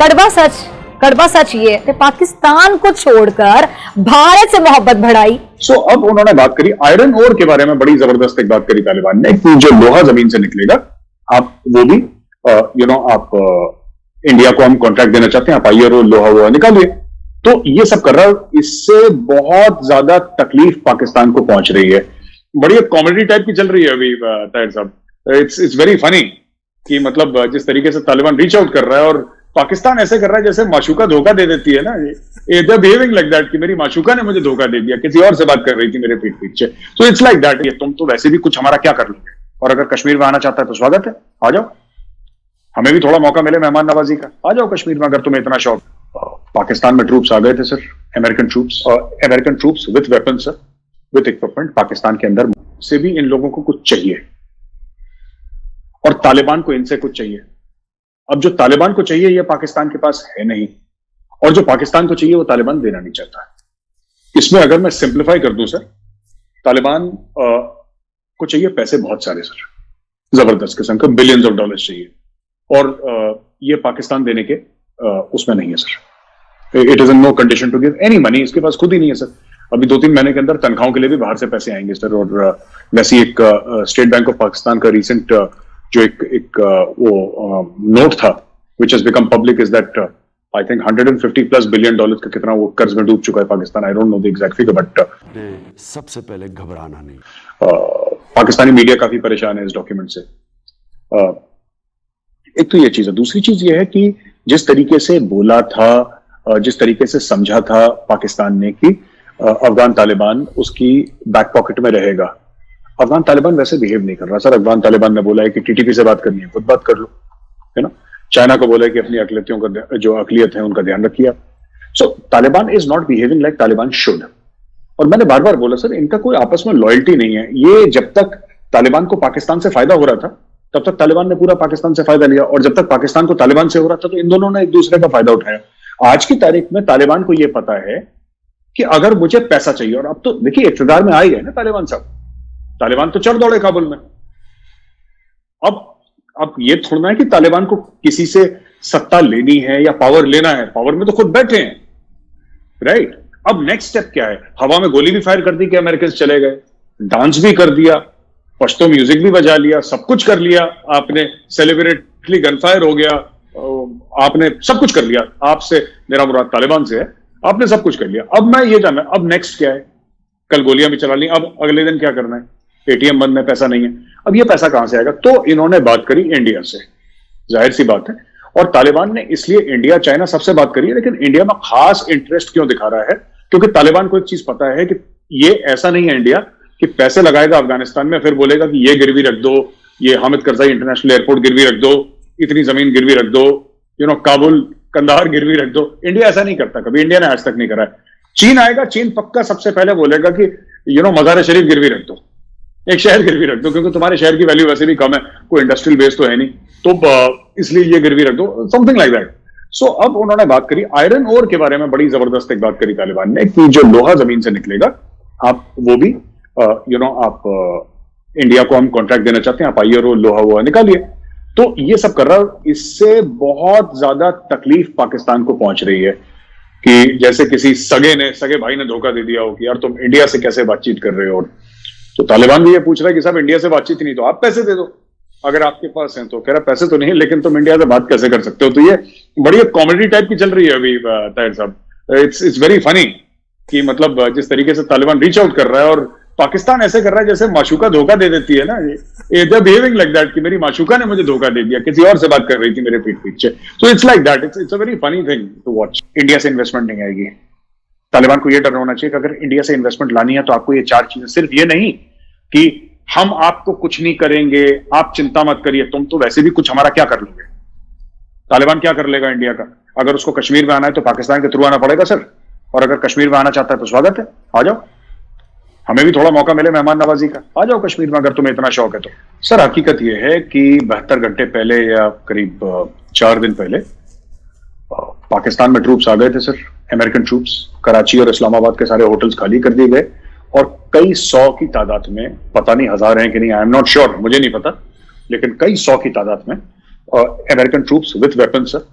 कड़वा सच ये कि पाकिस्तान को छोड़कर भारत से मोहब्बत बढ़ाई। अब उन्होंने बात करी आयरन ओर के बारे में, बड़ी जबरदस्त एक बात करी तालिबान ने कि जो लोहा जमीन से निकलेगा आप वो भी आप इंडिया को हम कॉन्ट्रैक्ट देना चाहते हैं, आप आइए और लोहा वोहा निकालिए। तो ये सब कर रहा है, इससे बहुत ज्यादा तकलीफ पाकिस्तान को पहुंच रही है। बड़ी कॉमेडी टाइप की चल रही है अभी ताहिर साहब। इट्स वेरी फनी कि मतलब जिस तरीके से तालिबान रीच आउट कर रहा है और पाकिस्तान ऐसे कर रहा है जैसे माशूका धोखा दे देती है ना। दे बिहेविंग लाइक दैट कि मेरी माशूका ने मुझे धोखा दे दिया, किसी और से बात कर रही थी मेरे पीठ पीछे। सो इट्स लाइक दैट, ये तुम तो वैसे भी कुछ हमारा क्या कर लोगे, और अगर कश्मीर में आना चाहता है तो स्वागत है, आ जाओ, हमें भी थोड़ा मौका मिले मेहमान नवाजी का, आ जाओ कश्मीर में अगर तुम्हें इतना शौक। पाकिस्तान में ट्रूप्स आ गए थे sir, American troops with weapon sir, with equipment. Pakistan के अंदर से भी इन लोगों को कुछ चाहिए और तालिबान को इनसे कुछ चाहिए। अब जो तालिबान को चाहिए ये पाकिस्तान के पास है नहीं, और जो पाकिस्तान को चाहिए वो तालिबान देना नहीं चाहता है। इसमें अगर मैं सिंप्लीफाई कर दूं सर, तालिबान को चाहिए पैसे बहुत सारे सर, जबरदस्त किस्म का, बिलियंस ऑफ डॉलर्स चाहिए, और ये पाकिस्तान देने के उसमें नहीं है sir. It is in no condition to give any money, इसके पास खुद ही नहीं है सर। अभी 2-3 महीने के अंदर तनख्वाहों के लिए भी बाहर से पैसे आएंगे सर। और वैसे एक स्टेट बैंक ऑफ पाकिस्तान का रिसेंट जो एक वो नोट था which has become public is that I think $150+ billion का कितना वो कर्ज में डूब चुका है Pakistan. I don't know the exact figure, but सबसे पहले घबराना नहीं। पाकिस्तानी मीडिया काफी परेशान है इस डॉक्यूमेंट से। एक तो ये चीज है, दूसरी चीज ये है कि जिस तरीके से बोला था, जिस तरीके से समझा था पाकिस्तान ने कि अफगान तालिबान उसकी बैक पॉकेट में रहेगा, अफगान तालिबान वैसे बिहेव नहीं कर रहा सर। अफगान तालिबान ने बोला है कि टीटीपी से बात करनी है खुद बात कर लो, है ना। चाइना को बोला है कि अपनी अकलियतों का जो अकलियत है उनका ध्यान रखिए। So Taliban is not behaving like Taliban should. और मैंने बार बार बोला सर, इनका कोई आपस में लॉयल्टी नहीं है। ये जब तक तालिबान को पाकिस्तान से फायदा हो रहा था तब तक तालिबान ने पूरा पाकिस्तान से फायदा लिया, और जब तक पाकिस्तान को तालिबान से हो रहा था तो इन दोनों ने एक दूसरे का फायदा उठाया। आज की तारीख में तालिबान को यह पता है कि अगर मुझे पैसा चाहिए, और अब तो देखिए इक्तदार में आ ही है ना तालिबान साहब, तालिबान तो चढ़ दौड़े काबुल में। अब ये थोड़ा है कि तालिबान को किसी से सत्ता लेनी है या पावर लेना है, पावर में तो खुद बैठे हैं, राइट। अब नेक्स्ट स्टेप क्या है? हवा में गोली भी फायर कर दी कि अमेरिकन चले गए, डांस भी कर दिया, पश्तो म्यूजिक भी बजा लिया, सब कुछ कर लिया आपने, सेलिब्रेटली गनफायर हो गया, आपने सब कुछ कर लिया। आपसे मेरा मुराद तालिबान से है, आपने सब कुछ कर लिया। अब मैं ये जानना, अब नेक्स्ट क्या है? कल गोलियां भी चला ली, अब अगले दिन क्या करना है? एटीएम बंद है, पैसा नहीं है। अब ये पैसा कहां से आएगा? तो इन्होंने बात करी इंडिया से, जाहिर सी बात है। और तालिबान ने इसलिए इंडिया चाइना सबसे बात करी है, लेकिन इंडिया में खास इंटरेस्ट क्यों दिखा रहा है? क्योंकि तालिबान को एक चीज पता है कि ये ऐसा नहीं है इंडिया कि पैसे लगाएगा अफगानिस्तान में, फिर बोलेगा कि ये गिरवी रख दो, ये हामिद करजाई इंटरनेशनल एयरपोर्ट गिरवी रख दो, इतनी जमीन गिरवी रख दो, काबुल कंधार गिरवी रख दो। इंडिया ऐसा नहीं करता, कभी इंडिया ने आज तक नहीं करा है। चीन आएगा, चीन पक्का सबसे पहले बोलेगा कि मजार शरीफ गिरवी रख दो, एक शहर गिरवी रख दो, क्योंकि तुम्हारे शहर की वैल्यू वैसे भी कम है, कोई इंडस्ट्रियल बेस तो है नहीं, तो इसलिए ये गिरवी रख दो, समथिंग लाइक दैट। सो अब उन्होंने बात करी आयरन ओर के बारे में, बड़ी जबरदस्त एक बात करी तालिबान ने कि जो लोहा जमीन से निकलेगा आप वो भी आप इंडिया को हम कॉन्ट्रैक्ट देना चाहते हैं, आप आइए और लोहा वोहा निकालिए। तो ये सब कर रहा है, इससे बहुत ज्यादा तकलीफ पाकिस्तान को पहुंच रही है कि जैसे किसी सगे भाई ने धोखा दे दिया हो कि यार तुम इंडिया से कैसे बातचीत कर रहे हो। तो तालिबान भी ये पूछ रहा है कि साहब इंडिया से बातचीत नहीं तो आप पैसे दे दो, अगर आपके पास हैं तो। कह रहा पैसे तो नहीं, लेकिन तुम इंडिया से बात कैसे कर सकते हो? तो ये बड़ी कॉमेडी टाइप की चल रही है अभी ताहिर साहब। इट्स वेरी फनी कि मतलब जिस तरीके से तालिबान रीच आउट कर रहा है और पाकिस्तान ऐसे कर रहा है जैसे माशूका धोखा दे देती है ना। They are behaving like that कि मेरी माशूका ने मुझे धोखा दे दिया, किसी और से बात कर रही थी मेरे पीठ पीछे। So it's like that, it's a very funny thing to watch. India से इन्वेस्टमेंट नहीं आएगी, तालिबान को यह डर होना चाहिए कि अगर इंडिया से इन्वेस्टमेंट लानी है तो आपको ये 4 चीजें, सिर्फ ये नहीं कि हम आपको कुछ नहीं करेंगे, आप चिंता मत करिए, तुम तो वैसे भी कुछ हमारा क्या कर लोगे। तालिबान क्या कर लेगा इंडिया का? अगर उसको कश्मीर में आना है तो पाकिस्तान के थ्रू आना पड़ेगा सर, और अगर कश्मीर में आना चाहता है तो स्वागत है, आ जाओ, हमें भी थोड़ा मौका मिले मेहमान नवाजी का, आ जाओ कश्मीर में अगर तुम्हें इतना शौक है तो। सर हकीकत यह है कि 72 घंटे पहले या करीब 4 दिन पहले पाकिस्तान में ट्रूप्स आ गए थे सर, अमेरिकन ट्रूप्स। कराची और इस्लामाबाद के सारे होटल्स खाली कर दिए गए और कई 100 की तादाद में, पता नहीं 1000 हैं कि नहीं, आई एम नॉट श्योर, मुझे नहीं पता, लेकिन कई 100 की तादाद में American troops with weapon sir,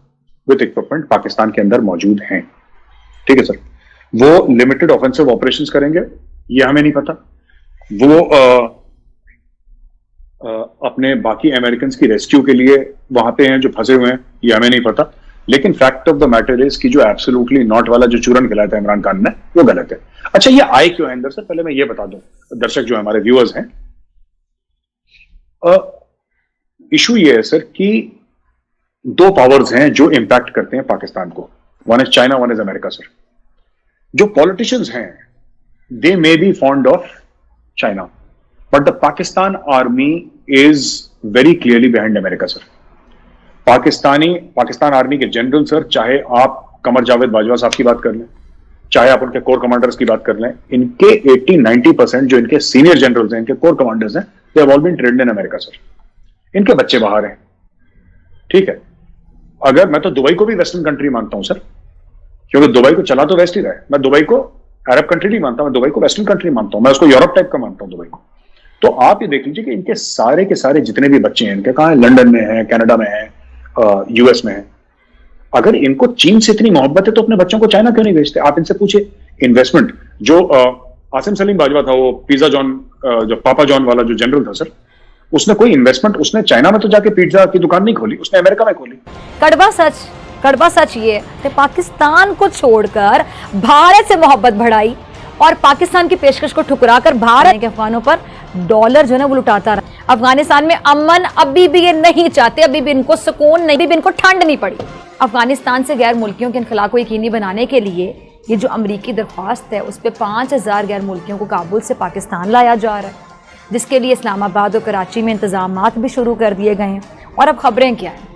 with equipment Pakistan के अंदर मौजूद हैं। ठीक है सर, वो लिमिटेड ऑफेंसिव ऑपरेशंस करेंगे, ये हमें नहीं पता। वो अपने बाकी अमेरिकन की रेस्क्यू के लिए वहां पे हैं जो फंसे हुए हैं, ये हमें नहीं पता। लेकिन fact of the matter is कि जो एब्सोल्युटली नॉट वाला जो चूरन खिलाया था इमरान खान ने, वो गलत है। अच्छा, ये आए क्यों है अंदर सर, पहले मैं ये बता दूं, दर्शक जो हमारे व्यूअर्स हैं, इशू ये है सर कि दो पावर्स हैं जो इंपैक्ट करते हैं पाकिस्तान को, one is China, one is America sir. जो पॉलिटिशियंस हैं they may be fond of China, but the Pakistan army is very clearly behind America sir. Pakistan army के जनरल सर, चाहे आप कमर जावेद बाजवा साहब की बात कर लें, चाहे आप उनके कोर कमांडर्स की बात कर लें, इनके 80-90% जो इनके सीनियर जनरल्स हैं, इनके कोर कमांडर्स हैं, they have all been trained in America sir. इनके बच्चे बाहर हैं। ठीक है, अगर मैं तो दुबई को भी वेस्टर्न कंट्री मानता हूं सर, क्योंकि दुबई को चला तो वेस्ट ही रहा है। मैं दुबई को अरब कंट्री नहीं मानता, मैं दुबई को वेस्टर्न कंट्री मानता हूं, मैं उसको यूरोप टाइप का मानता हूं दुबई को। तो आप ये देख लीजिए कि इनके सारे के सारे जितने भी बच्चे हैं इनके, कहां है, लंदन में है, कनाडा में है, यूएस में है। अगर इनको चीन से इतनी मोहब्बत है तो अपने बच्चों को चाइना क्यों नहीं भेजते? आप इनसे पूछिए। इन्वेस्टमेंट जो आसिम सलीम बाजवा था, वो पिज्जा जॉन, जो पापा जॉन वाला जो जनरल था सर, उसने कोई इन्वेस्टमेंट उसने चाइना में तो जाके पिज्जा की दुकान नहीं खोली, उसने अमेरिका में खोली। कड़वा सच ये कि पाकिस्तान को छोड़कर भारत से मोहब्बत बढ़ाई और पाकिस्तान की पेशकश को ठुकराकर भारत के अफगानों पर डॉलर जो है वो लुटाता रहा। अफगानिस्तान में अमन अभी भी ये नहीं चाहते, अभी भी इनको सुकून नहीं, अभी भी इनको ठंड नहीं पड़ी। अफगानिस्तान से गैर मुल्कियों के इनखला को यकीनी बनाने के लिए ये जो अमरीकी दरख्वास्त है उस पर 5000 गैर मुल्कियों को काबुल से पाकिस्तान लाया जा रहा है, जिसके लिए इस्लामाबाद और कराची में इंतजामात भी शुरू कर दिए गए हैं। और अब खबरें क्या हैं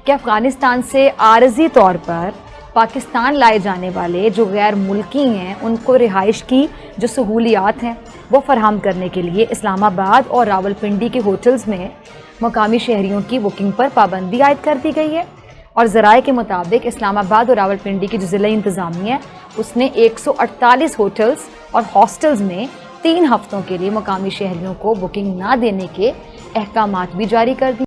कि अफगानिस्तान से आरजी तौर पर पाकिस्तान लाए जाने वाले जो गैर मुल्की हैं उनको रिहाइश की जो सहूलियात हैं वो फराहम करने के लिए इस्लामाबाद और रावलपिंडी के होटल्स में मकामी शहरियों की बुकिंग पर पाबंदी आयद कर दी गई है। और ज़राए के मुताबिक इस्लामाबाद और रावलपिंडी की जो ज़िला इंतज़ामिया है उसने 148 होटल्स और हॉस्टल्स में 3 हफ्तों के लिए मकामी शहरियों को बुकिंग ना देने के अहकामात भी जारी कर दिए।